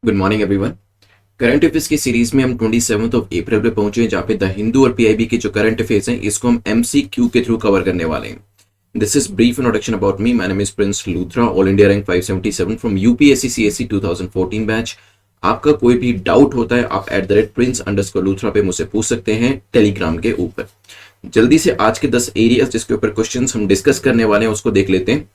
Good morning everyone. Current affairs की series में हम 27 अप्रैल पे पहुंचे हैं, जहां पे द हिंदू और पीआईबी के जो करंट अफेयर्स हैं इसको हम एमसीक्यू के थ्रू कवर करने वाले हैं। This is brief introduction about me. My name is Prince Luthra, all India rank 577 from UPSC CSC 2014 batch. आपका कोई भी डाउट होता है आप @prince_luttra पे मुझसे पूछ सकते हैं टेलीग्राम के ऊपर। जल्दी से आज के 10 एरियाज जिसके ऊपर क्वेश्चंस हम डिस्कस करने वाले हैं उसको देख लेते हैं।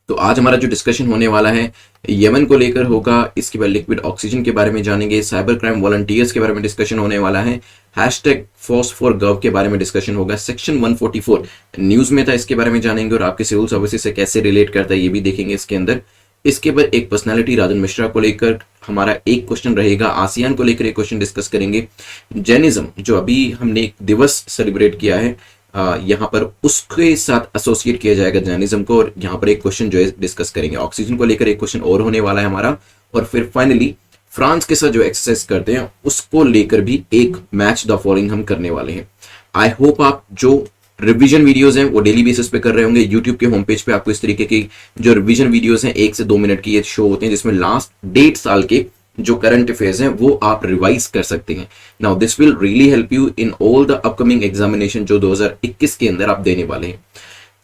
तो आज हमारा जो डिस्कशन होने वाला है यमन को लेकर होगा, इसके बाद लिक्विड ऑक्सीजन के बारे में जानेंगे, साइबर क्राइम वॉलंटियर्स के बारे में डिस्कशन होने वाला है, #FOSS4GOV के बारे में डिस्कशन होगा, सेक्शन 144 न्यूज में था इसके बारे में जानेंगे और आपके सिविल सर्विसेज से कैसे रिलेट करता है ये भी देखेंगे इसके अंदर। इसके बाद एक पर्सनालिटी राजन मिश्रा को लेकर हमारा एक क्वेश्चन रहेगा, आसियान को लेकर एक क्वेश्चन डिस्कस करेंगे, जैनिज्म जो अभी हमने एक दिवस सेलिब्रेट किया है यहाँ पर उसके साथ एसोसिएट किया जाएगा जैनिज्म को, और यहाँ पर एक क्वेश्चन जो है डिस्कस करेंगे। ऑक्सीजन को लेकर एक क्वेश्चन और होने वाला है हमारा, और फिर फाइनली फ्रांस के साथ जो एक्सरसाइज करते हैं उसको लेकर भी एक मैच द फॉलोइंग हम करने वाले हैं। आई होप आप जो रिवीजन वीडियोस हैं वो डेली बेसिस पे कर रहे होंगे। यूट्यूब के होम पेज पे आपको इस तरीके की जो रिवीजन वीडियोस हैं 1 से 2 मिनट की ये शो होते हैं, जिसमें लास्ट 1.5 साल के जो करंट अफेयर्स हैं वो आप रिवाइज कर सकते हैं। Now this will really help you in all the upcoming examination जो 2021 के अंदर आप देने वाले हैं।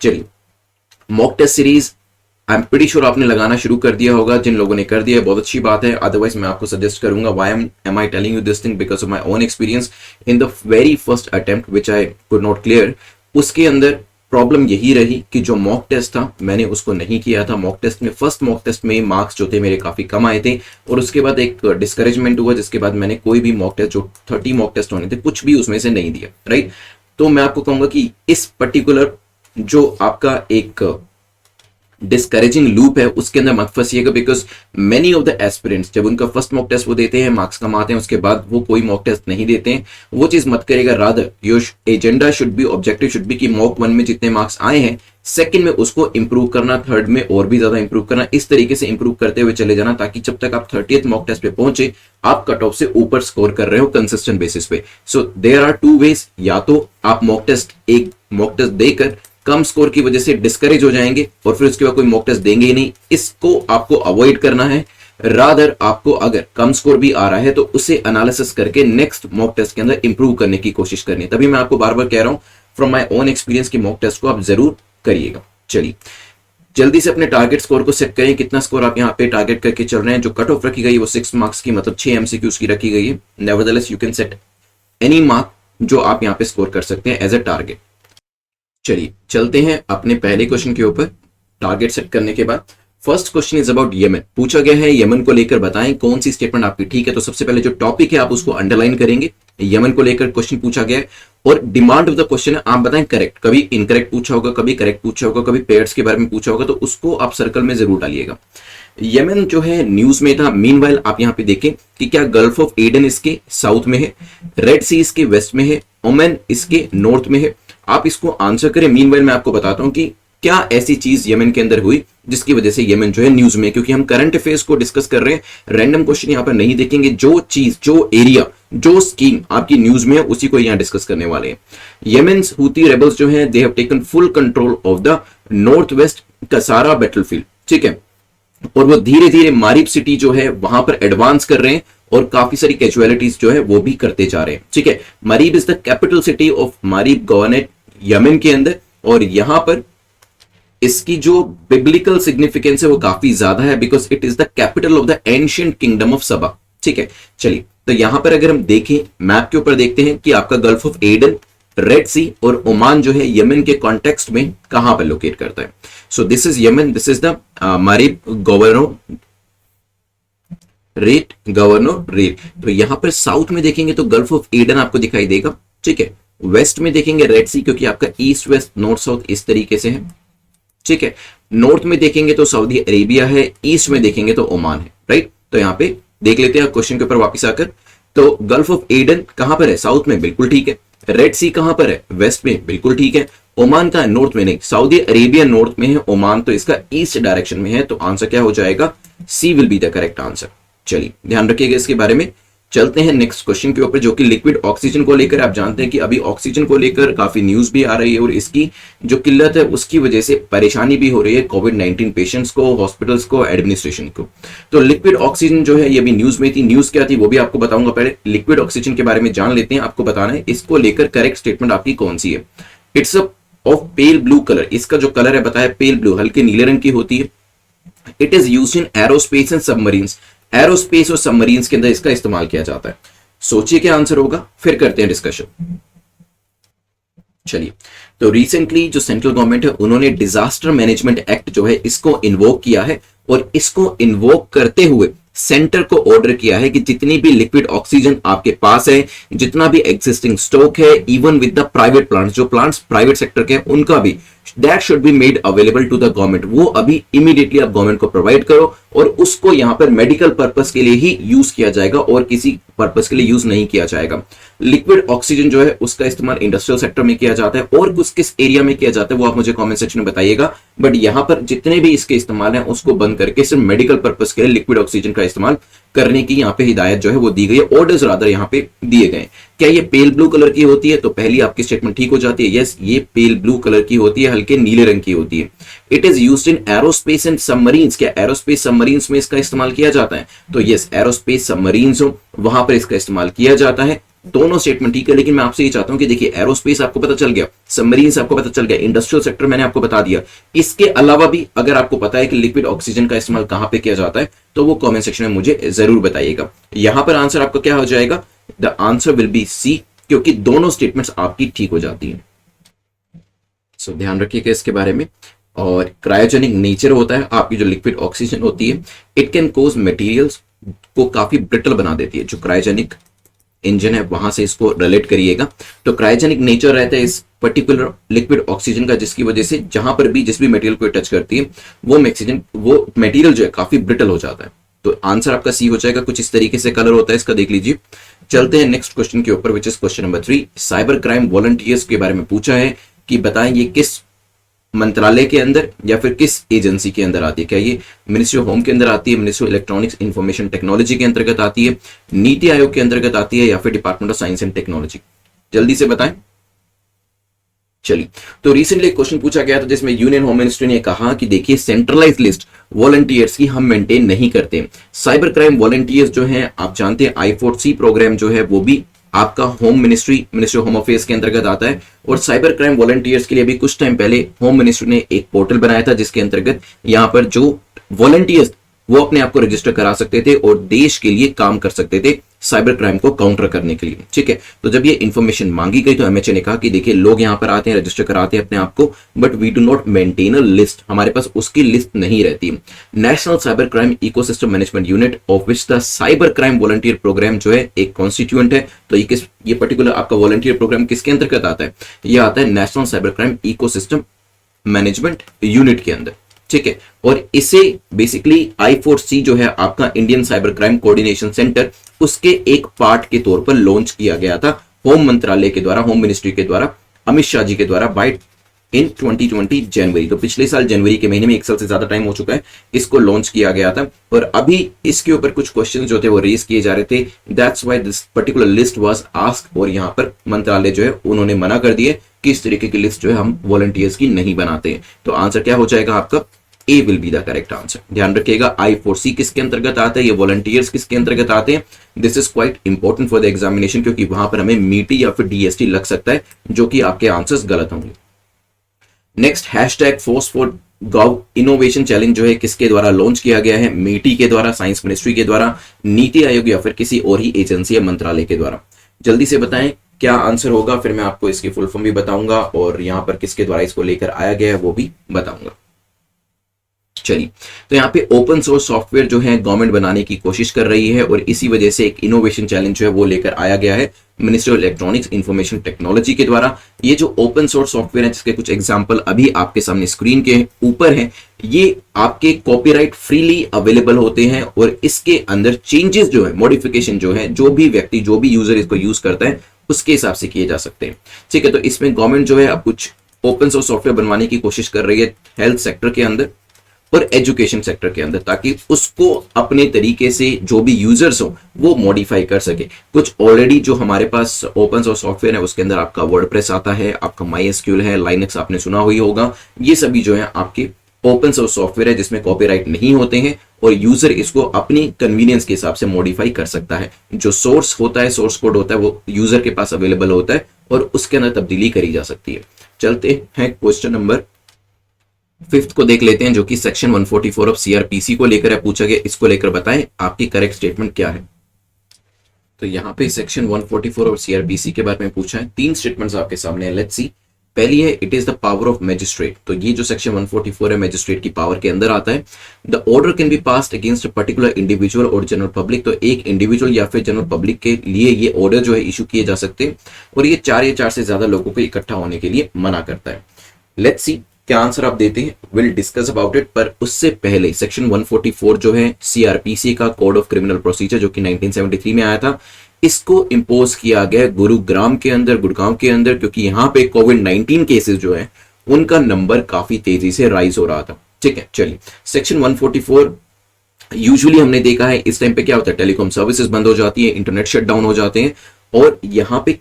चलिए, mock test series I am pretty sure आपने लगाना शुरू कर दिया होगा। जिन लोगों ने कर दिया है बहुत अच्छी बात है, अदरवाइज मैं आपको सजेस्ट करूंगा why am I telling you this thing, because of my own experience in the very first attempt which I could not clear. उसके अंदर प्रॉब्लम यही रही कि जो मॉक टेस्ट था मैंने उसको नहीं किया था। मॉक टेस्ट में फर्स्ट मॉक टेस्ट में मार्क्स जो थे मेरे काफी कम आए थे, और उसके बाद एक डिस्करेजमेंट हुआ, जिसके बाद मैंने कोई भी मॉक टेस्ट जो 30 मॉक टेस्ट होने थे कुछ भी उसमें से नहीं दिया। राइट, तो मैं आपको कहूंगा कि इस पर्टिकुलर जो आपका एक डिस्करेजिंग लूप है उसके अंदर मत फंसिएगा, because many of the aspirants जब उनका फर्स्ट मॉक टेस्ट वो देते हैं मार्क्स कम आते हैं, उसके बाद वो कोई मॉक टेस्ट नहीं देते हैं। वो चीज मत करेगा, rather your agenda should be, objective should be कि मॉक 1 में जितने मार्क्स आए हैं सेकंड में उसको इंप्रूव करना, थर्ड में और भी ज्यादा इंप्रूव करना, इस तरीके से इंप्रूव करते हुए चले जाना, ताकि जब तक आप 30th मॉक टेस्ट पे पहुंचे आप कट ऑफ से ऊपर स्कोर कर रहे हो कंसिस्टेंट बेसिस पे। सो देयर आर 2 वेज, या तो आप एक मॉक टेस्ट देकर कम स्कोर की वजह से डिस्करेज हो जाएंगे और फिर उसके बाद कोई मॉक टेस्ट देंगे ही नहीं, इसको आपको अवॉइड करना है। रादर आपको अगर कम स्कोर भी आ रहा है तो उसे एनालिसिस करके नेक्स्ट मॉक टेस्ट के अंदर इंप्रूव करने की कोशिश करनी है। तभी मैं आपको बार बार कह रहा हूं फ्रॉम माय ओन एक्सपीरियंस की मॉक टेस्ट को आप जरूर करिएगा। चलिए, जल्दी से अपने टारगेट स्कोर को सेट करें। कितना स्कोर आप यहाँ पे टारगेट करके चल रहे हैं? जो कट ऑफ रखी गई है वो 6 मार्क्स की, मतलब 6 एमसीक्यूज की रखी गई है। Nevertheless you can set any mark जो आप यहाँ पे स्कोर कर सकते हैं एज अ टारगेट। चलिए चलते हैं अपने पहले क्वेश्चन के ऊपर। टारगेट सेट करने के बाद first question is about Yemen. पूछा गया है यमन को लेकर बताएं कौन सी स्टेटमेंट आपकी ठीक है। तो सबसे पहले जो टॉपिक है आप उसको अंडरलाइन करेंगे। यमन को लेकर क्वेश्चन पूछा गया है और डिमांड ऑफ द क्वेश्चन है आप बताएं करेक्ट। कभी इनकरेक्ट पूछा होगा, कभी करेक्ट पूछा होगा, कभी पेयर्स के बारे में पूछा होगा, तो उसको आप सर्कल में जरूर डालिएगा। यमन जो है न्यूज में था। मीनवाइल आप यहाँ पे देखें कि क्या गल्फ ऑफ एडन इसके साउथ में है, रेड सी इसके वेस्ट में है, ओमान इसके नॉर्थ में है। आप इसको आंसर करें। मीनवाइल मैं आपको बताता हूं कि क्या ऐसी चीज यमन के अंदर हुई जिसकी वजह से यमन जो है न्यूज में, क्योंकि हम करंट अफेयर्स को डिस्कस कर रहे हैं, रैंडम क्वेश्चन यहां पर नहीं देखेंगे। जो चीज, जो एरिया, जो स्कीम आपकी न्यूज में है उसी को यहां डिस्कस करने वाले हैं। यमन्स हूती रेबल्स जो हैं they have taken full control of the north west Kasara battlefield. ठीक है, और वो धीरे धीरे मारिब सिटी जो है वहां पर एडवांस कर रहे हैं और काफी सारी कैजुअलिटीज जो है वो भी करते जा रहे हैं। ठीक है, Marib is the capital city of Marib governorate Yemen के अंदर, और यहां पर इसकी जो बिब्लिकल सिग्निफिकेंस है वो काफी ज्यादा है, because it is the capital of the ancient kingdom of Saba. ठीक है, चलिए तो यहां पर अगर हम देखें मैप के ऊपर देखते हैं कि आपका गल्फ ऑफ एडन, रेड सी और ओमान जो है यमन के कॉन्टेक्स्ट में कहां पर लोकेट करता है। So this is Yemen, this is the Marib governorate. तो यहां पर साउथ में देखेंगे तो गल्फ ऑफ एडन आपको दिखाई देगा। ठीक है, वेस्ट में देखेंगे रेड सी, क्योंकि आपका ईस्ट वेस्ट नॉर्थ साउथ इस तरीके से है। ठीक है, नॉर्थ में देखेंगे तो सऊदी अरेबिया है, ईस्ट में देखेंगे तो ओमान है। राइट, तो यहां पे देख लेते हैं क्वेश्चन के ऊपर वापस आकर। तो गल्फ ऑफ एडन कहां पर है? साउथ में, बिल्कुल ठीक है। रेड सी कहां पर है? वेस्ट में, बिल्कुल ठीक है। ओमान का नॉर्थ में नहीं, सऊदी अरेबिया नॉर्थ में है, ओमान तो इसका ईस्ट डायरेक्शन में है। तो आंसर क्या हो जाएगा? C will be the correct answer. चलिए ध्यान रखिएगा इसके बारे में। चलते हैं नेक्स्ट क्वेश्चन के ऊपर, जो कि लिक्विड ऑक्सीजन को लेकर। आप जानते हैं कि अभी ऑक्सीजन को लेकर काफी न्यूज भी आ रही है और इसकी जो किल्लत है उसकी वजह से परेशानी भी हो रही है कोविड-19 पेशेंट्स को, हॉस्पिटल्स को, एडमिनिस्ट्रेशन को। तो लिक्विड ऑक्सीजन जो है ये भी न्यूज में थी। न्यूज क्या थी वो भी आपको बताऊंगा। पहले लिक्विड ऑक्सीजन के बारे में जान लेते हैं। आपको बताना है इसको लेकर करेक्ट स्टेटमेंट आपकी कौन सी है। It's of pale blue colour. इसका जो कलर है बताया पेल ब्लू, हल्के नीले रंग की होती है। It is used in aerospace and submarines. Aerospace और सबमरीन्स के अंदर इसका इस्तेमाल किया जाता है। सोचिए क्या आंसर होगा, फिर करते हैं डिस्कशन। चलिए, तो रिसेंटली जो सेंट्रल गवर्नमेंट है उन्होंने डिजास्टर मैनेजमेंट एक्ट जो है इसको इन्वोक किया है और इसको इन्वोक करते हुए सेंटर को ऑर्डर किया है कि जितनी भी लिक्विड ऑक्सीजन आपके पास है, जितना भी एग्जिस्टिंग स्टॉक है, even with the private plants, जो प्लांट्स प्राइवेट सेक्टर के हैं उनका भी, that should be made available to the government. वो अभी इमीडिएटली आप गवर्नमेंट को प्रोवाइड करो और उसको यहां पर मेडिकल पर्पस के लिए ही यूज किया जाएगा और किसी पर्पस के लिए यूज नहीं किया जाएगा। लिक्विड ऑक्सीजन जो है उसका इस्तेमाल इंडस्ट्रियल सेक्टर में किया जाता है और किस एरिया में किया जाता है वो आप मुझे कमेंट सेक्शन में बताइएगा। बट यहां पर जितने भी इसके इस्तेमाल है उसको बंद करके सिर्फ मेडिकल पर्पस के लिए लिक्विड ऑक्सीजन का इस्तेमाल करने की यहाँ पे हिदायत जो है वो दी गई है, ऑर्डर्स रादर यहाँ पे दिए गए। क्या ये पेल ब्लू कलर की होती है? तो पहली आपकी स्टेटमेंट ठीक हो जाती है, यस ये पेल ब्लू कलर की होती है, हल्के नीले रंग की होती है। It is used in aerospace and submarines. क्या एरोस्पेस सबमरीन्स में इसका इस्तेमाल किया जाता है? तो यस, एरोस्पेस सबमरीन्स हो वहां पर इसका इस्तेमाल किया जाता है। दोनों स्टेटमेंट ठीक है, लेकिन मैं आपसे ये चाहता हूं कि देखिए एरोस्पेस आपको पता चल गया, सबमरीन्स आपको पता चल गया, इंडस्ट्रियल सेक्टर मैंने आपको बता दिया। इसके अलावा भी अगर आपको पता है कि लिक्विड ऑक्सीजन का इस्तेमाल कहां पे किया जाता है तो वो कमेंट सेक्शन में मुझे जरूर बताइएगा। यहां पर आंसर आपका क्या हो जाएगा? The answer will be C, क्योंकि दोनों स्टेटमेंट्स आपकी ठीक हो जाती है। सो ध्यान रखिएगा इसके बारे में। और क्रायोजेनिक नेचर होता है आपकी जो लिक्विड ऑक्सीजन होती है, इट कैन कोज मटेरियल्स को काफी ब्रिटल बना देती है। जो क्रायोजेनिक इंजन है वहां से इसको रिलेट करिएगा। तो क्रायोजेनिक नेचर रहता है इस पर्टिकुलर लिक्विड ऑक्सीजन का, जिसकी वजह से जहां पर भी जिस भी मटेरियल को टच करती है वो मटेरियल जो है काफी ब्रिटल हो जाता है। तो आंसर आपका सी हो जाएगा। कुछ इस तरीके से कलर होता है इसका, देख लीजिए। चलते हैं नेक्स्ट क्वेश्चन के ऊपर, which is question number 3। Cyber crime volunteers के बारे में पूछा है कि बताएं ये किस मंत्रालय के अंदर या फिर किस एजेंसी के अंदर आती है। क्या ये मिनिस्ट्री ऑफ होम के अंदर आती है, ministry of electronics information technology के अंतर्गत आती है, नीति आयोग के अंतर्गत आती है, या फिर department of science and technology? जल्दी से बताएं। चलिए, तो रिसेंटली एक क्वेश्चन पूछा गया था जिसमें यूनियन होम मिनिस्ट्री ने कहा कि देखिए सेंट्रलाइज लिस्ट वॉलंटियर्स की हम मेंटेन नहीं करते। साइबर क्राइम वॉलंटियर्स जो हैं आप जानते हैं I4C प्रोग्राम जो है वो भी आपका मिनिस्ट्री ऑफ होम अफेयर्स के अंतर्गत आता है। और साइबर क्राइम वॉलंटियर्स के लिए भी कुछ टाइम पहले होम मिनिस्ट्री ने एक पोर्टल बनाया था जिसके अंतर्गत यहां पर जो वॉलंटियर्स वो अपने आप को रजिस्टर करा सकते थे और देश के लिए काम कर सकते थे साइबर क्राइम को काउंटर करने के लिए। ठीक है, तो जब ये इंफॉर्मेशन मांगी गई तो एमएचए ने कहा कि देखिए लोग यहां पर आते हैं, रजिस्टर कराते हैं अपने आप को, but we do not maintain a list. हमारे पास उसकी लिस्ट नहीं रहती। National cyber crime ecosystem management unit of which the cyber crime volunteer programme जो है एक कॉन्स्टिट्यूएंट है। तो ये पर्टिकुलर आपका वॉलंटियर प्रोग्राम किसके अंतर्गत आता है? ये आता है national cyber crime ecosystem management unit के अंदर। ठीक है, और इसे बेसिकली I4C जो है आपका Indian cyber crime coordination centre, उसके एक पार्ट के तौर पर लॉन्च किया गया था होम मंत्रालय के द्वारा, होम मिनिस्ट्री के द्वारा, अमित शाह जी के द्वारा बाय इन 2020 जनवरी। तो पिछले साल जनवरी के महीने में, एक साल से ज्यादा टाइम हो चुका है, इसको लॉन्च किया गया था। और अभी इसके ऊपर कुछ क्वेश्चन जो थे वो रेज किए जा रहे थे, that's why this particular list was asked. और यहाँ पर मंत्रालय जो है उन्होंने मना कर दिए कि इस तरीके की लिस्ट जो है हम वॉलंटियर्स की नहीं बनाते हैं। तो आंसर क्या हो जाएगा आपका? A will be the correct answer. ध्यान रखिएगा I4C किसके अंतर्गत आता है, ये वॉलंटियर्स किसके अंतर्गत आते हैं। This is quite important for the examination, क्योंकि वहां पर हमें मीटी या फिर DST लग सकता है, जो कि आपके आंसर्स गलत होंगे। नेक्स्ट, #ForceForGov इनोवेशन चैलेंज जो है किसके द्वारा लॉन्च किया गया है? मीटी के द्वारा, साइंस मिनिस्ट्री के द्वारा, नीति आयोग या फिर किसी और ही एजेंसी या मंत्रालय के द्वारा? जल्दी से बताएं क्या आंसर होगा, फिर मैं आपको इसकी फुल फॉर्म भी बताऊंगा और यहां पर किसके द्वारा इसको लेकर आया गया है वो भी बताऊंगा। चलिए, तो यहाँ पे ओपन सोर्स सॉफ्टवेयर जो है गवर्नमेंट बनाने की कोशिश कर रही है और इसी वजह से एक इनोवेशन चैलेंज जो है वो लेकर आया गया है ministry of electronics information technology के द्वारा। ये जो ओपन सोर्स सॉफ्टवेयर है जिसके कुछ एग्जांपल अभी आपके सामने स्क्रीन के ऊपर हैं, ये आपके कॉपीराइट फ्रीली अवेलेबल होते हैं और इसके अंदर चेंजेस जो है, मॉडिफिकेशन जो है, जो भी व्यक्ति, जो भी यूजर इसको यूज करता है उसके हिसाब से किए जा सकते हैं। ठीक है, तो इसमें गवर्नमेंट जो है अब कुछ ओपन सोर्स सॉफ्टवेयर बनवाने की कोशिश कर रही है हेल्थ सेक्टर के अंदर, और एजुकेशन सेक्टर के अंदर, ताकि उसको अपने तरीके से जो भी यूजर्स हो वो मॉडिफाई कर सके। कुछ ऑलरेडी जो हमारे पास ओपन सोर्स सॉफ्टवेयर है उसके अंदर आपका वर्डप्रेस आता है, आपका MySQL है, लाइनक्स आपने सुना ही होगा, ये सभी जो है आपके ओपन सोर्स सॉफ्टवेयर है जिसमें कॉपीराइट नहीं होते हैं और यूजर इसको अपनी कन्वीनियंस के हिसाब से मॉडिफाई कर सकता है। जो सोर्स होता है, सोर्स कोड होता है, वो यूजर के पास अवेलेबल होता है और उसके अंदर तब्दीली करी जा सकती है। चलते हैं क्वेश्चन नंबर 5 को देख लेते हैं, जो कि सेक्शन 144 ऑफ CRPC को लेकर है, पूछा गया। इसको लेकर बताएं आपकी करेक्ट स्टेटमेंट क्या है। तो यहाँ पे सेक्शन 144 और CRPC के बारे में पूछा है। 3 स्टेटमेंट्स आपके सामने है, लेट्स सी। पहली है it is the power of magistrate. तो ये जो सेक्शन 144 है मैजिस्ट्रेट की पावर के अंदर आता है। The order can be passed against a particular individual और जनरल पब्लिक। तो एक इंडिविजुअल या फिर जनरल पब्लिक के लिए ये ऑर्डर जो है इशू किए जा सकते हैं और ये 4 या 4 से ज्यादा लोगों को इकट्ठा होने के लिए मना करता है। लेट्स सी क्या आंसर आप देते हैं, विल डिस्कस अबाउट इट। पर उससे पहले सेक्शन 144 जो है CRPC का कोड ऑफ क्रिमिनल प्रोसीजर, जो कि 1973 में आया था, इसको इंपोज किया गया गुरुग्राम के अंदर, गुड़गांव के अंदर, क्योंकि यहां पे कोविड-19 केसेस जो है उनका नंबर काफी तेजी से राइज हो रहा था। ठीक है, चलिए सेक्शन 144 यूजुअली हमने देखा है इस टाइम पे क्या होता है, टेलीकॉम सर्विसेज बंद हो जाती है, इंटरनेट शट डाउन हो जाते हैं और यहां पे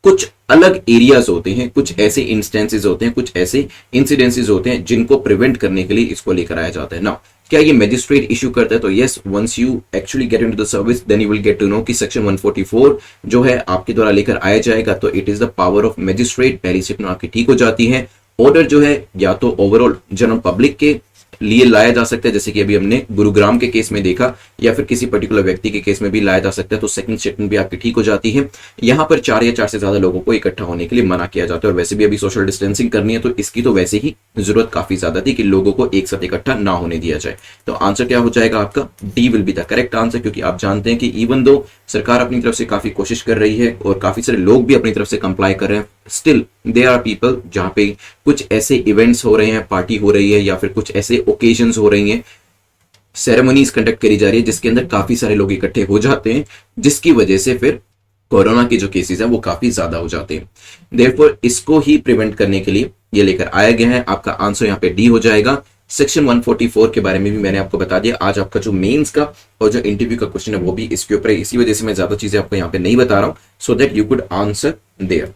कुछ अलग एरियाज होते हैं, कुछ ऐसे इंस्टेंसेस होते हैं, कुछ ऐसे इंसिडेंसेस होते हैं जिनको प्रिवेंट करने के लिए इसको लेकर आया जाता है ना। क्या ये मैजिस्ट्रेट इशू करता है? तो yes, once you actually get into the service then you will get to know कि सेक्शन 144 जो है आपके द्वारा लेकर आया जाएगा। तो it is the power of magistrate. पहली स्टेटमेंट आपकी ठीक हो जाती है। ऑर्डर जो है या तो ओवरऑल जनरल पब्लिक के लिए लाया जा सकता है, जैसे कि अभी हमने गुरुग्राम के केस में देखा, या फिर किसी पर्टिकुलर व्यक्ति के केस में भी लाया जा सकता है। तो सेकंड स्टेटमेंट भी आपकी ठीक हो जाती है। यहां पर 4 या 4 से ज्यादा लोगों को इकट्ठा होने के लिए मना किया जाता है और वैसे भी अभी सोशल डिस्टेंसिंग करनी है तो इसकी तो वैसे ही जरूरत काफी ज्यादा थी कि लोगों को एक साथ इकट्ठा ना होने दिया जाए। तो आंसर क्या हो जाएगा आपका? D will be the correct answer, क्योंकि आप जानते हैं कि इवन दो सरकार अपनी तरफ से काफी कोशिश कर रही है और काफी सारे लोग भी अपनी तरफ से कंप्लाई कर रहे हैं, स्टिल देयर आर पीपल जहां पे कुछ ऐसे इवेंट्स हो रहे हैं, पार्टी हो रही है या फिर कुछ ऐसे ओकेजन्स हो रही हैं, सेरेमनीज कंडक्ट करी जा रही है जिसके अंदर काफी सारे लोग इकट्ठे हो जाते हैं, जिसकी वजह से फिर कोरोना के जो केसेस हैं वो काफी ज्यादा हो जाते हैं। देयरफॉर इसको ही प्रिवेंट करने के लिए ये लेकर आया गया है। आपका आंसर यहाँ पे डी हो जाएगा। सेक्शन 144 के बारे में भी मैंने आपको बता दिया। आज आपका जो मेंस का और जो इंटरव्यू का क्वेश्चन है वो भी इसके ऊपर है, इसी वजह से मैं ज्यादा चीजें आपको यहाँ पे नहीं बता रहा हूं, so that you could answer there.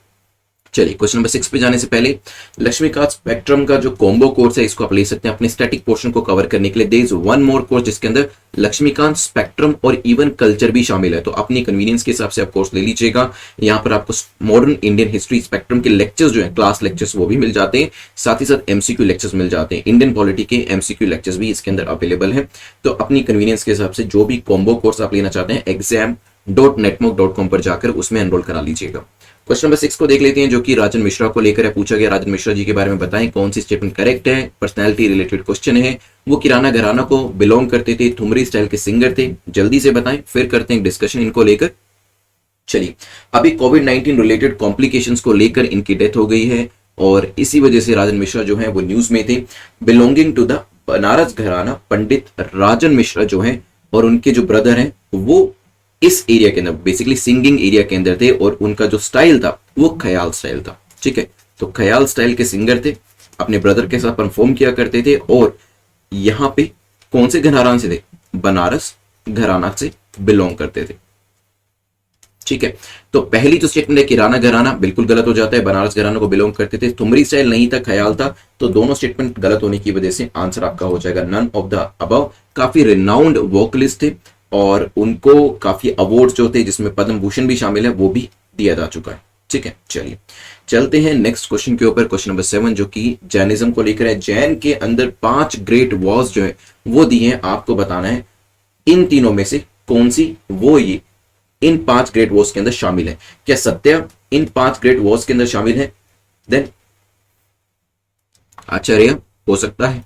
चलिए क्वेश्चन नंबर 6 पे जाने से पहले लक्ष्मीकांत स्पेक्ट्रम का जो कॉम्बो कोर्स है इसको आप ले सकते हैं अपने स्टैटिक पोर्शन को कवर करने के लिए। There is one more course जिसके अंदर लक्ष्मीकांत स्पेक्ट्रम और इवन कल्चर भी शामिल है, तो अपनी कन्वीनियंस के हिसाब से आप कोर्स ले लीजिएगा। यहाँ पर आपको मॉडर्न इंडियन हिस्ट्री स्पेक्ट्रम के लेक्चर्स जो है, क्लास लेक्चर्स, वो भी मिल जाते हैं, साथ ही साथ MCQ लेक्चर्स मिल जाते हैं। इंडियन पॉलिटी के MCQ लेक्चर्स भी इसके अंदर अवेलेबल है। तो अपनी कन्वीनियंस के हिसाब से जो भी कॉम्बो कोर्स आप लेना चाहते हैं exam.netmoc.com पर जाकर उसमें एनरोल करा लीजिएगा। क्वेश्चन नंबर 6 को देख लेते हैं, जो कि राजन मिश्रा को लेकर है, पूछा गया राजन मिश्रा जी के बारे में बताएं कौन सी स्टेटमेंट करेक्ट है। पर्सनैलिटी रिलेटेड क्वेश्चन है। वो किराना घराना को बिलोंग करते थे, ठुमरी स्टाइल के सिंगर थे, जल्दी से बताएं, फिर करते हैं डिस्कशन इनको लेकर। चलिए, अभी कोविड-19 रिलेटेड कॉम्प्लिकेशंस को लेकर इनकी डेथ हो गई है और इसी वजह से राजन मिश्रा जो है वो न्यूज में थे। बिलोंगिंग टू द बनारस घराना पंडित राजन मिश्रा जो है और उनके जो ब्रदर हैं वो इस एरिया के अंदर बेसिकली सिंगिंग एरिया के अंदर थे और उनका जो स्टाइल था वो ख्याल स्टाइल था। ठीक है, तो ख्याल स्टाइल के सिंगर थे, अपने ब्रदर के साथ परफॉर्म किया करते थे और यहाँ पे कौन से घराना से थे? बनारस घराना से बिलोंग करते थे। ठीक है, तो पहली जो स्टेटमेंट है किराना घराना बिल्कुल गलत हो जाता है, बनारस घराना को बिलोंग करते थे। ठुमरी स्टाइल नहीं था, ख्याल था, तो दोनों स्टेटमेंट गलत होने की वजह से आंसर आपका हो जाएगा नन ऑफ द अबव। काफी रिनाउंड वोकलिस्ट थे और उनको काफी अवार्ड्स जो थे जिसमें पद्म भूषण भी शामिल है वो भी दिया जा चुका है। ठीक है, चलिए चलते हैं नेक्स्ट क्वेश्चन के ऊपर। क्वेश्चन नंबर 7 जो कि जैनिज्म को लेकर है। जैन के अंदर 5 ग्रेट वॉर्स जो है वो दी है, आपको बताना है इन तीनों में से कौन सी वो ये इन 5 ग्रेट वॉर्स के अंदर शामिल है। क्या सत्या इन 5 ग्रेट वॉर्स के अंदर शामिल है? देन आचार्य हो सकता है,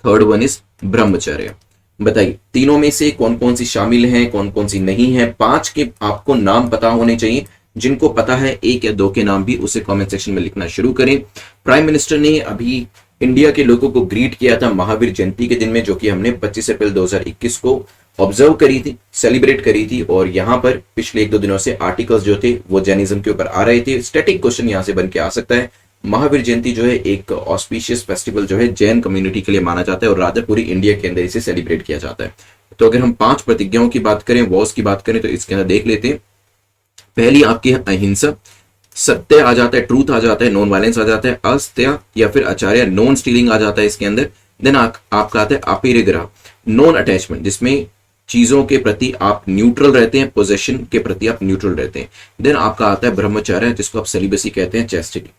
थर्ड वन इज ब्रह्मचर्य। बताइए तीनों में से कौन कौन सी शामिल हैं, कौन कौन सी नहीं है। 5 के आपको नाम पता होने चाहिए, जिनको पता है 1 या 2 के नाम भी उसे कमेंट सेक्शन में लिखना शुरू करें। प्राइम मिनिस्टर ने अभी इंडिया के लोगों को ग्रीट किया था महावीर जयंती के दिन में, जो कि हमने 25 अप्रैल 2021 को ऑब्जर्व करी थी, सेलिब्रेट करी थी। और यहाँ पर पिछले 1-2 दिनों से आर्टिकल्स जो थे वो जैनिज्म के ऊपर आ रहे थे। स्टैटिक क्वेश्चन यहाँ से बन के आ सकता है। महावीर जयंती जो है एक ऑस्पिशियस फेस्टिवल जो है जैन कम्युनिटी के लिए माना जाता है और रादर पूरी इंडिया के अंदर इसे सेलिब्रेट किया जाता है। तो अगर हम 5 प्रतिज्ञाओं की बात करें, वॉर्स की बात करें, तो इसके अंदर देख लेते हैं। पहली आपकी है अहिंसा, सत्य आ जाता है, ट्रूथ आ जाता है, नॉन वायलेंस आ जाता है, अस्त्य या फिर आचार्य, नॉन स्टीलिंग आ जाता है इसके अंदर। देन आपका आता है अपरिग्रह, नॉन अटैचमेंट, जिसमें चीजों के प्रति आप न्यूट्रल रहते हैं, पोजेशन के प्रति आप न्यूट्रल रहते हैं। देन आपका आता है ब्रह्मचर्य, जिसको आप सेलिबसी कहते हैं, चैस्टिटी।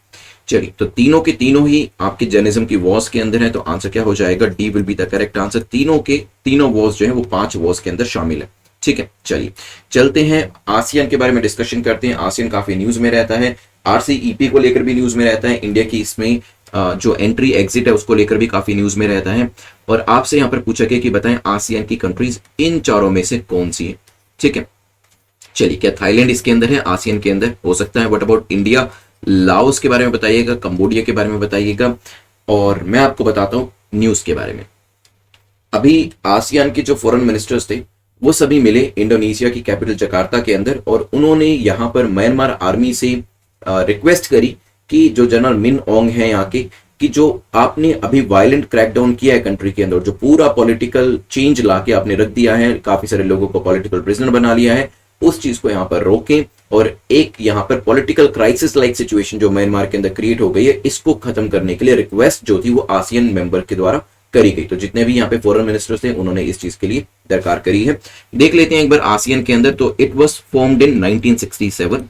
चलिए, तो तीनों के तीनों ही आपके जैनिज्म की वॉर्स के अंदर है, तो आंसर क्या हो जाएगा? D will be the correct answer. तीनों के तीनों वॉर्स जो है वो 5 वॉर्स के अंदर शामिल है। ठीक है, चलिए चलते हैं आसियान के बारे में डिस्कशन करते हैं। आसियान काफी न्यूज में रहता है, RCEP को लेकर भी न्यूज में रहता है, इंडिया की इसमें जो एंट्री एग्जिट है उसको लेकर भी काफी न्यूज में रहता है। और आपसे यहां पर पूछा गया कि बताएं आसियान की कंट्रीज इन चारों में से कौन सी है। ठीक है, चलिए, क्या थाईलैंड इसके अंदर है? आसियान के अंदर हो सकता है। What about India? लाओस के बारे में बताइएगा, कंबोडिया के बारे में बताइएगा, और मैं आपको बताता हूं न्यूज के बारे में। अभी आसियान के जो फॉरेन मिनिस्टर्स थे वो सभी मिले इंडोनेशिया की कैपिटल जकार्ता के अंदर, और उन्होंने यहां पर म्यांमार आर्मी से रिक्वेस्ट करी कि जो जनरल मिन ओंग है यहाँ के, कि जो आपने अभी वायलेंट क्रैकडाउन किया है कंट्री के अंदर, जो पूरा पॉलिटिकल चेंज लाके आपने रख दिया है, काफी सारे लोगों को पॉलिटिकल प्रिजनर बना लिया है, उस चीज को यहाँ पर रोकें और एक यहाँ पर पॉलिटिकल क्राइसिस लाइक सिचुएशन जो म्यांमार के अंदर क्रिएट हो गई है, इसको खत्म करने के लिए रिक्वेस्ट जो थी वो आसियान मेंबर के द्वारा करी गई। तो जितने भी यहाँ पे फॉरेन मिनिस्टर्स थे उन्होंने इस चीज के लिए दरकार करी है। देख लेते हैं एक बार आसियान के अंदर। तो इट वाज फॉर्म्ड इन 1967,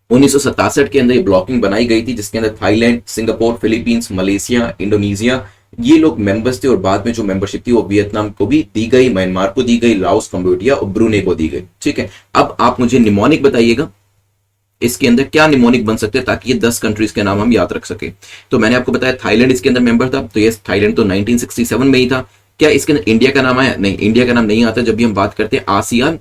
1967 के अंदर ये ब्लॉकिंग बनाई गई थी, जिसके अंदर Thailand, Singapore, Philippines, Malaysia, Indonesia ये लोग मेंबर्स थे, और बाद में जो मेंबरशिप थी वो वियतनाम को भी दी गई, म्यांमार को दी गई, लाओस, कंबोडिया और ब्रूने को दी गई। ठीक है, अब आप मुझे निमोनिक बताइएगा इसके अंदर क्या निमोनिक बन सकते हैं ताकि ये 10 कंट्रीज के नाम हम याद रख सके। तो मैंने आपको बताया थाईलैंड इसके अंदर मेंबर था, तो ये थाईलैंड तो 1967 में ही था। क्या इसके अंदर इंडिया का नाम आया? नहीं, इंडिया का नाम नहीं आता जब भी हम बात करते हैं आसियान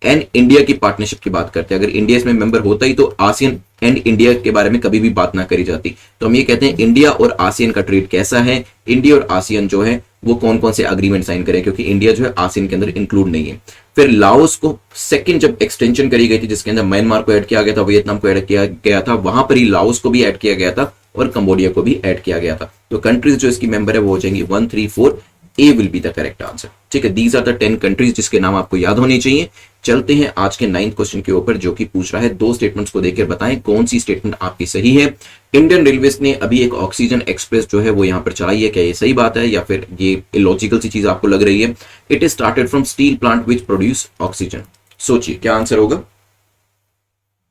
एंड इंडिया की पार्टनरशिप की बात करते हैं। अगर इंडिया इसमें मेंबर होता ही तो आसियान एंड इंडिया के बारे में कभी भी बात ना करी जाती। तो हम ये कहते हैं इंडिया और आसियान का ट्रेड कैसा है, इंडिया और आसियान जो है वो कौन कौन से अग्रीमेंट साइन करें, क्योंकि इंडिया जो है आसियान के अंदर इंक्लूड नहीं है। फिर लाओस को सेकंड जब एक्सटेंशन करी गई थी, जिसके अंदर म्यांमार को ऐड किया गया था, वियतनाम को ऐड किया गया था, वहां पर ही लाओस को भी ऐड किया गया था और कंबोडिया को भी ऐड किया गया था। तो कंट्रीज जो इसकी मेंबर है वो हो जाएंगी 1, 3, 4। A will be the correct answer. ठीक है, दीज आर द 10 कंट्रीज जिसके नाम आपको याद होने चाहिए। चलते हैं आज के 9th क्वेश्चन के ऊपर, जो कि पूछ रहा है 2 स्टेटमेंट्स को देखकर बताएं कौन सी स्टेटमेंट आपकी सही है। इंडियन रेलवेज ने अभी एक ऑक्सीजन एक्सप्रेस जो है वो यहां पर चलाई है, क्या ये सही बात है या फिर ये इलॉजिकल सी चीज आपको लग रही है? It is started from steel plant which produce oxygen. सोचिए क्या आंसर होगा।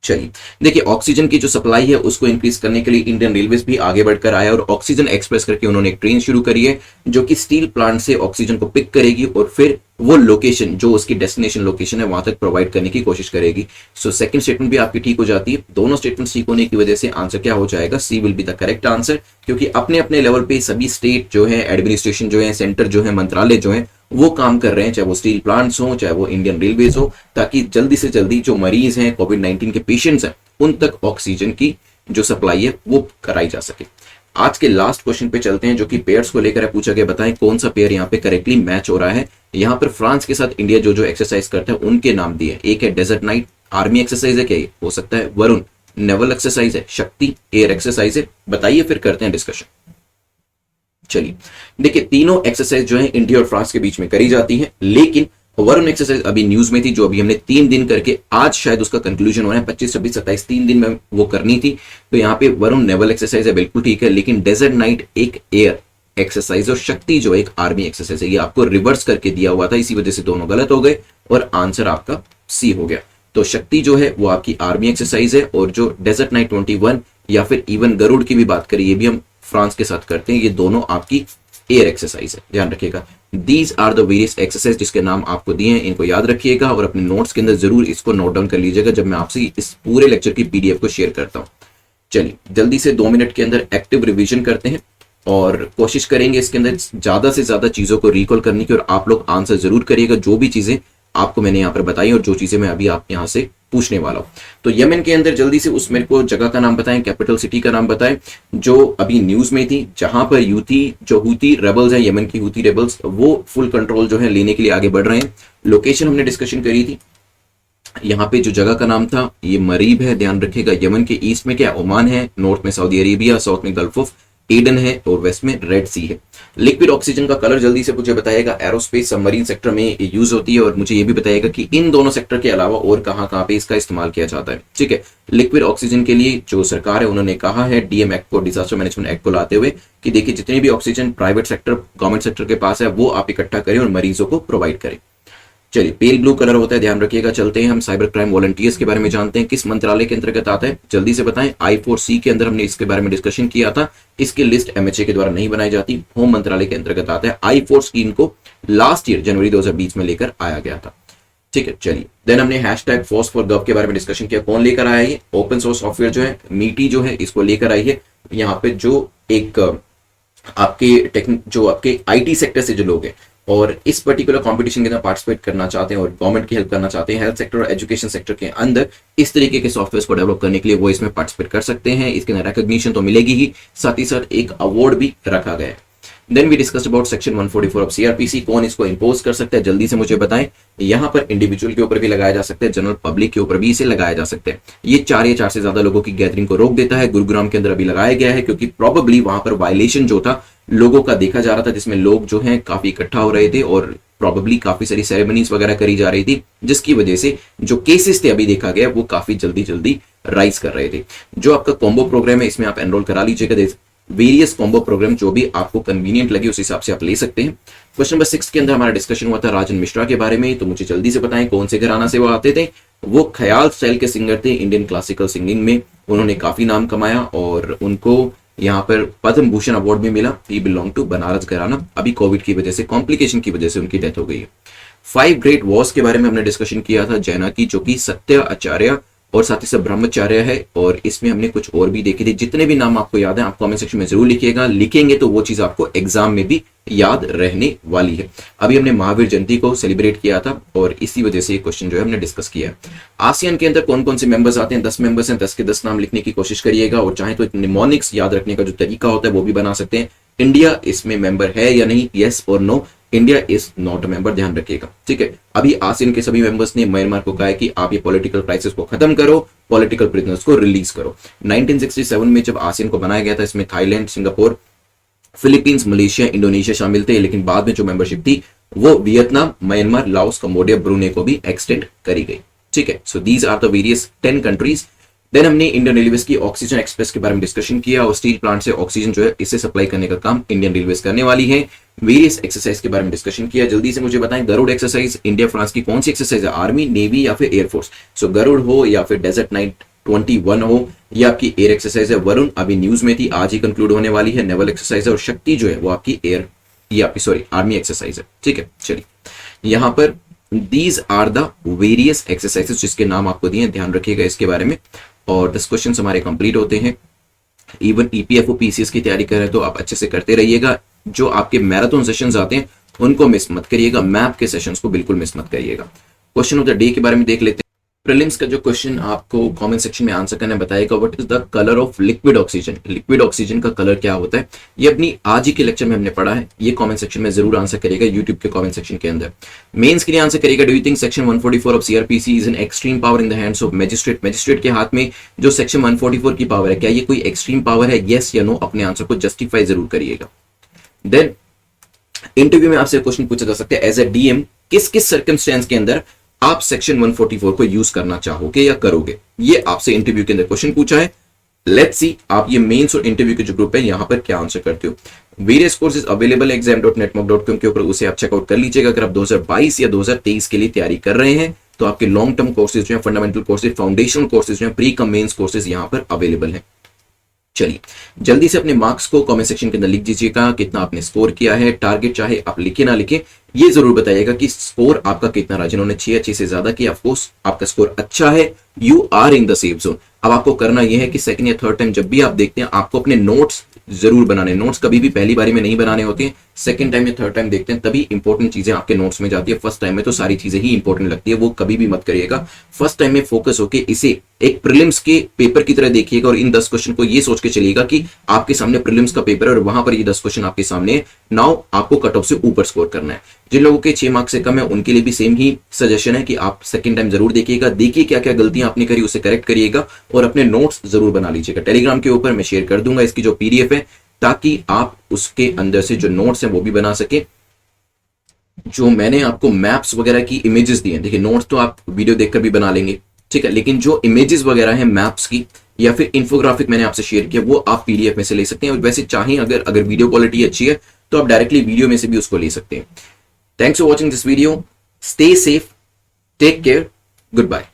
चलिए देखिए, ऑक्सीजन की जो सप्लाई है उसको इंक्रीज करने के लिए इंडियन रेलवेज भी आगे बढ़कर आया और ऑक्सीजन एक्सप्रेस करके उन्होंने एक ट्रेन शुरू करी है जो कि स्टील प्लांट से ऑक्सीजन को पिक करेगी और फिर वो लोकेशन जो उसकी डेस्टिनेशन लोकेशन है वहां तक प्रोवाइड करने की कोशिश करेगी। सो सेकंड स्टेटमेंट भी आपकी ठीक हो जाती है। दोनों स्टेटमेंट ठीक होने की वजह से आंसर क्या हो जाएगा? C will be the correct answer, क्योंकि अपने अपने लेवल पे सभी स्टेट जो है, एडमिनिस्ट्रेशन जो है, सेंटर जो है, मंत्रालय जो है वो काम कर रहे हैं, चाहे वो स्टील प्लांट्स हो चाहे वो इंडियन रेलवेज हो, ताकि जल्दी से जल्दी जो मरीज हैं, कोविड-19 के पेशेंट्स हैं, उन तक ऑक्सीजन की जो सप्लाई है वो कराई जा सके। आज के लास्ट क्वेश्चन पे चलते हैं जो कि पेयर्स को लेकर पूछा गया। बताएं कौन सा पेयर यहाँ पे करेक्टली मैच हो रहा है। यहाँ पर फ्रांस के साथ इंडिया जो जो एक्सरसाइज करता है उनके नाम दिए। एक है डेजर्ट नाइट, आर्मी एक्सरसाइज है, क्या ये हो सकता है? वरुण नेवल एक्सरसाइज है, शक्ति एयर एक्सरसाइज है। बताइए, फिर करते हैं डिस्कशन। चलिए देखिए, तीनों एक्सरसाइज जो है इंडिया और फ्रांस के बीच में करी जाती है, लेकिन वरुण एक्सरसाइज अभी न्यूज में थी, जो अभी हमने 3 दिन करके आज शायद उसका कंक्लूजन होना है, 25, 26, 27 3 दिन में वो करनी थी। तो यहाँ पे वरुण नेवल एक्सरसाइज है, बिल्कुल ठीक है, लेकिन डेजर्ट नाइट एक एयर एक्सरसाइज और शक्ति जो एक आर्मी एक्सरसाइज है, ये आपको रिवर्स करके दिया हुआ था, इसी वजह से दोनों गलत हो गए और आंसर आपका सी हो गया। तो शक्ति जो है वो आपकी आर्मी एक्सरसाइज है और जो डेजर्ट नाइट 21 या फिर इवन गरुड़ की भी बात करें, ये भी हम फ्रांस के साथ करते हैं, ये दोनों आपकी एयर एक्सरसाइज है, ध्यान रखिएगा। These are the various exercise जिसके नाम आपको दिए हैं, इनको याद रखिएगा और अपने नोट्स के अंदर जरूर इसको नोट डाउन कर लीजिएगा जब मैं आपसे इस पूरे लेक्चर की पीडीएफ को शेयर करता हूं। चलिए जल्दी से 2 मिनट के अंदर एक्टिव रिवीजन करते हैं और कोशिश करेंगे इसके अंदर ज्यादा से ज्यादा चीजों को रिकॉल करने की, और आप लोग आंसर जरूर करिएगा जो भी चीजें आपको मैंने यहाँ पर बताई और जो चीजें मैं अभी आप यहाँ से पूछने वाला हूं। तो यमन के अंदर जल्दी से उस मेरे को जगह का नाम बताएं, कैपिटल सिटी का नाम बताएं जो अभी न्यूज में थी, जहां पर हूती रेबल्स हैं, यमन की हूती रेबल्स, वो फुल कंट्रोल जो है लेने के लिए आगे बढ़ रहे हैं। लोकेशन हमने डिस्कशन करी थी, यहाँ पे जो जगह का नाम था ये मरीब है, ध्यान रखिएगा। यमन के ईस्ट में क्या ओमान है, नॉर्थ में सऊदी अरेबिया, साउथ में गल्फ ऑफ एडन है और वेस्ट में रेड सी है। लिक्विड ऑक्सीजन का कलर जल्दी से मुझे बताएगा। एरोस्पेस सबमरीन सेक्टर में यूज होती है और मुझे ये भी बताएगा कि इन दोनों सेक्टर के अलावा और कहाँ कहाँ पे इसका इस्तेमाल किया जाता है। ठीक है, लिक्विड ऑक्सीजन के लिए जो सरकार है उन्होंने कहा है डीएम एक्ट को, डिजास्टर मैनेजमेंट एक्ट को लाते हुए कि देखिए जितनी भी oxygen private sector government sector के पास है वो आप इकट्ठा करें और मरीजों को प्रोवाइड करें। चलिए, पेल ब्लू कलर होता है, ध्यान रखिएगा। चलते हैं हम साइबर क्राइम वॉलंटियर्स के बारे में जानते हैं, किस मंत्रालय के अंतर्गत आता है, जल्दी से बताएं। I4C के अंदर हमने इसके बारे में डिस्कशन किया था। इसकी लिस्ट MHA के द्वारा नहीं बनाई जाती, होम मंत्रालय के अंतर्गत आता है। I4 स्कीम को लास्ट ईयर जनवरी 2020 में लेकर आया गया था। ठीक है, चलिए देन हमने हैशटैग FOSS4Gov के बारे में डिस्कशन किया। कौन लेकर आया ये? ओपन सोर्स सॉफ्टवेयर जो है मीटी जो है इसको लेकर आई है। यहाँ पे जो एक आपके IT सेक्टर से जो लोग हैं और इस पर्टिकुलर कंपटीशन के अंदर पार्टिसिपेट करना चाहते हैं और गवर्नमेंट की हेल्प करना चाहते हैं हेल्थ सेक्टर और एजुकेशन सेक्टर के अंदर इस तरीके के सॉफ्टवेयर को डेवलप करने के लिए वो इसमें पार्टिसिपेट कर सकते हैं। इसके अंदर रिकॉग्निशन तो मिलेगी ही, साथ ही साथ एक अवार्ड भी रखा गया है। Then we discussed about section 144 of CRPC। कौन इसको इंपोज कर सकता है, जल्दी से मुझे बताएं। यहाँ पर इंडिविजुअल के ऊपर भी लगाया जा सकता है, जनरल पब्लिक के ऊपर भी इसे लगाया जा सकता है। ये 4 या 4 से ज्यादा लोगों की गैदरिंग को रोक देता है। गुरुग्राम के अंदर अभी लगाया गया है क्योंकि प्रोबेबली वहां पर वायलेशन जो था लोगों का देखा जा रहा था, जिसमें लोग जो हैं काफी इकट्ठा हो रहे थे और प्रोबेबली काफी सारी सेरेमनीज वगैरह करी जा रही थी, जिसकी वजह से जो केसेस थे अभी देखा गया वो काफी जल्दी जल्दी राइज कर रहे थे। जो आपका कॉम्बो प्रोग्राम है इसमें आप एनरोल करा लीजिएगा। वेरियस कॉम्बो प्रोग्राम जो भी आपको कन्वीनियंट लगे उस हिसाब से आप ले सकते हैं। क्वेश्चन नंबर 6 के अंदर हमारा डिस्कशन हुआ था राजन मिश्रा के बारे में, तो मुझे जल्दी से बताएं कौन से घराना से वो आते थे। वो ख्याल स्टाइल के सिंगर थे, इंडियन क्लासिकल सिंगिंग में उन्होंने काफी नाम कमाया और उनको यहाँ पर पद्म भूषण अवार्ड भी मिला। ही बिलोंग टू बनारस घराना। अभी कोविड की वजह से, कॉम्प्लिकेशन की वजह से उनकी डेथ हो गई है। 5 ग्रेट वॉर्स के बारे में हमने डिस्कशन किया था जैना की, जो कि सत्य, आचार्य और साथ ही साथ ब्रह्मचार्य है और इसमें हमने कुछ और भी देखे थे। जितने भी नाम आपको याद है आप कमेंट सेक्शन में जरूर लिखिएगा, लिखेंगे तो वो चीज आपको एग्जाम में भी याद रहने वाली है। अभी हमने महावीर जयंती को सेलिब्रेट किया था और इसी वजह से ये क्वेश्चन जो है हमने डिस्कस किया है। आसियान के अंदर कौन कौन से मेंबर्स आते हैं? 10 मेंबर्स हैं, 10 के 10 नाम लिखने की कोशिश करिएगा और चाहे तो निमोनिक्स याद रखने का जो तरीका होता है वो भी बना सकते हैं। इंडिया इसमें मेंबर है या नहीं, येस और no. India is not a member, ध्यान रखिएगा। ठीक है, अभी आसियान के सभी मेंबर्स ने म्यांमार को कहा है कि आप ये पॉलिटिकल क्राइसिस को खत्म करो, पॉलिटिकल प्रिजनर्स को रिलीज करो। 1967 में जब आसियान को बनाया गया था इसमें Thailand, Singapore, Philippines, Malaysia, Indonesia शामिल थे, लेकिन बाद में जो मेंबरशिप थी वो Vietnam, Myanmar, Laos, Cambodia, Brunei को भी एक्सटेंड करी गई। ठीक है, so these are the various 10 countries. Then हमने इंडियन रेलवेज की ऑक्सीजन एक्सप्रेस के बारे में डिस्कशन किया और स्टील प्लांट से ऑक्सीजन जो है इसे सप्लाई करने का काम इंडियन रेलवेज करने वाली है। वेरियस एक्सरसाइज के बारे में डिस्कशन किया। जल्दी से मुझे बताएं गरुड़ एक्सरसाइज इंडिया फ्रांस की कौन सी एक्सरसाइज है? आर्मी, नेवी या फिर एयरफोर्स? सो गरुड़ हो या फिर डेजर्ट नाइट 21 हो, ये आपकी एयर एक्सरसाइज है। वरुण अभी न्यूज में थी, आज ही कंक्लूड होने वाली है, नेवल एक्सरसाइज है। और शक्ति जो है वो आपकी एयर, ये आपकी सॉरी आर्मी एक्सरसाइज है। ठीक है, चलिए यहाँ पर these are the various exercises जिसके नाम आपको दिए, ध्यान रखिएगा इसके बारे में। और 10 क्वेश्चन हमारे कंप्लीट होते हैं। इवन EPFO PCS की तैयारी कर रहे हैं तो आप अच्छे से करते रहिएगा। जो आपके मैराथन सेशंस आते हैं उनको मिस मत करिएगा, मैप के सेशंस को बिल्कुल मिस मत करिएगा। क्वेश्चन ऑफ द डे के बारे में देख लेते हैं। प्रीलिम्स का जो क्वेश्चन आपको कमेंट सेक्शन में आंसर करना बताएगा, what is the colour of liquid oxygen? Liquid oxygen का कलर क्या होता है ये अपनी आज ही के लेक्चर में हमने पढ़ा है। ये कमेंट सेक्शन में जरूर आंसर करिएगा यूट्यूब के कमेंट सेक्शन के अंदर। मेंस के लिए आंसर करिएगा, do you think section 144 of CRPC is an extreme power in the hands of magistrate? Magistrate के हाथ में जो सेक्शन 144 की पावर है क्या ये कोई एक्सट्रीम पावर है? येस या नो अपने आंसर को जस्टिफाई जरूर करिएगा। देन इंटरव्यू में आपसे क्वेश्चन पूछा जा सकता है, एज ए DM किस किस सर्कमस्टेंस के अंदर आप सेक्शन 144 को यूज करना चाहोगे या करोगे? ये आपसे इंटरव्यू के अंदर क्वेश्चन पूछा है। लेट्स सी आप ये मेंस और इंटरव्यू के जो ग्रुप है यहां पर क्या आंसर करते हो। वेरियस कोर्सेज अवेलेबल है exam.netmock.com के ऊपर, उसे आप चेकआउट कर लीजिएगा। अगर आप 2022 या 2023 के लिए तैयारी कर रहे हैं तो आपके लॉन्ग टर्म कोर्सेज जो है, फंडामेंटल कोर्सेज, फाउंडेशनल कोर्सेज जो है, प्री कम मेंस कोर्सेज यहां पर अवेलेबल है। चलिए जल्दी से अपने मार्क्स को कमेंट सेक्शन के अंदर लिख दीजिएगा, कितना आपने स्कोर किया है। टारगेट चाहे आप लिखे ना लिखे, ये जरूर बताइएगा कि स्कोर आपका कितना रहा। जिन्होंने 6 से ज्यादा किया, ऑफकोर्स आपका स्कोर अच्छा है, you are in the safe zone. अब आपको करना यह है कि सेकंड या थर्ड टाइम जब भी आप देखते हैं आपको अपने नोट्स जरूर बनाने। नोट्स कभी भी पहली बारी में नहीं बनाने होते हैं, सेकंड टाइम या थर्ड टाइम देखते हैं तभी इंपॉर्टेंट चीजें आपके नोट्स में जाती है। फर्स्ट टाइम में तो सारी चीजें ही इंपॉर्टेंट लगती है, वो कभी भी मत करिएगा। फर्स्ट टाइम में फोकस होकर इसे एक प्रीलिम्स के पेपर की तरह देखिएगा और इन 10 क्वेश्चन को ये सोच के चलिएगा कि आपके सामने प्रीलिम्स का पेपर है और वहां पर ये 10 क्वेश्चन आपके सामने। नाउ आपको कट ऑफ से ऊपर स्कोर करना है। जिन लोगों के 6 मार्क्स से कम है उनके लिए भी सेम ही सजेशन है कि आप सेकंड टाइम जरूर देखिएगा, देखिए क्या क्या गलतियां आपने करी उसे करेक्ट करिएगा और अपने नोट्स जरूर बना लीजिएगा। टेलीग्राम के ऊपर मैं शेयर कर दूंगा इसकी जो पीडीएफ है, ताकि आप उसके अंदर से जो नोट्स हैं वो भी बना सके। जो मैंने आपको मैप्स वगैरह की इमेजेस दी हैं, देखिए नोट्स तो आप वीडियो देखकर भी बना लेंगे, ठीक है, लेकिन जो इमेजेस वगैरह हैं मैप्स की या फिर इंफोग्राफिक मैंने आपसे शेयर किया, वो आप पीडीएफ में से ले सकते हैं। और वैसे चाहें अगर वीडियो क्वालिटी अच्छी है तो आप डायरेक्टली वीडियो में से भी उसको ले सकते हैं। Thanks for watching this video, stay safe, take care, good bye.